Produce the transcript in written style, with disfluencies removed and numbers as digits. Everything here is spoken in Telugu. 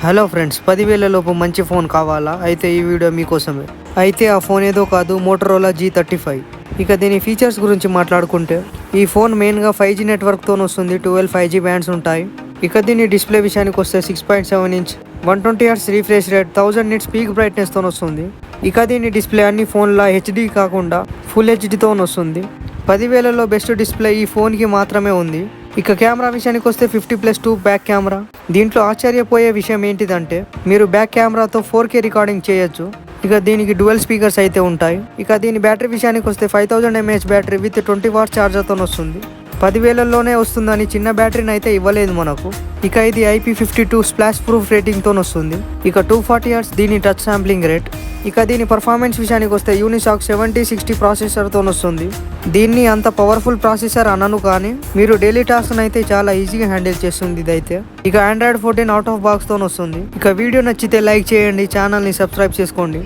హలో ఫ్రెండ్స్, 10,000 లోపు మంచి ఫోన్ కావాలా? అయితే ఈ వీడియో మీకోసమే. అయితే ఆ ఫోన్ ఏదో కాదు, మోటరోలా G35. ఇక దీని ఫీచర్స్ గురించి మాట్లాడుకుంటే, ఈ ఫోన్ మెయిన్గా 5G నెట్వర్క్తో వస్తుంది. 12 5G బ్యాండ్స్ ఉంటాయి. ఇక దీని డిస్ప్లే విషయానికి వస్తే 6.7 inch 120 Hz refresh rate, 1000 nits peak బ్రైట్నెస్తో వస్తుంది. ఇక దీని డిస్ప్లే అన్ని ఫోన్లా HD కాకుండా ఫుల్ HDతో వస్తుంది. 10,000లో బెస్ట్ డిస్ప్లే ఈ ఫోన్కి మాత్రమే ఉంది. ఇక కెమెరా విషయానికి వస్తే 50+2 బ్యాక్ కెమెరా. దీంట్లో ఆశ్చర్యపోయే విషయం ఏంటిదంటే, మీరు బ్యాక్ కెమెరాతో 4K రికార్డింగ్ చేయొచ్చు. ఇక దీనికి డ్యువల్ స్పీకర్స్ అయితే ఉంటాయి. ఇక దీని బ్యాటరీ విషయానికి వస్తే 5000 mAh బ్యాటరీ విత్ 20 వాట్ ఛార్జర్తో వస్తుంది. 10,000లోనే వస్తుందని చిన్న బ్యాటరీని అయితే ఇవ్వలేదు మనకు. ఇక ఇది IP52 స్ప్లాష్ ప్రూఫ్ రేటింగ్తో వస్తుంది. ఇక 240 Hz దీని టచ్ శాంప్లింగ్ రేట్. ఇక దీని పర్ఫార్మెన్స్ విషయానికి వస్తే యూనిసాక్ 7060 ప్రాసెసర్తో వస్తుంది. దీన్ని అంత పవర్ఫుల్ ప్రాసెసర్ అనను, కానీ మీరు డైలీ టాస్క్ అయితే చాలా ఈజీగా హ్యాండిల్ చేస్తుంది ఇదైతే. ఇక Android 14 అవుట్ ఆఫ్ బాక్స్తో వస్తుంది. ఇక వీడియో నచ్చితే లైక్ చేయండి, ఛానల్ని సబ్స్క్రైబ్ చేసుకోండి.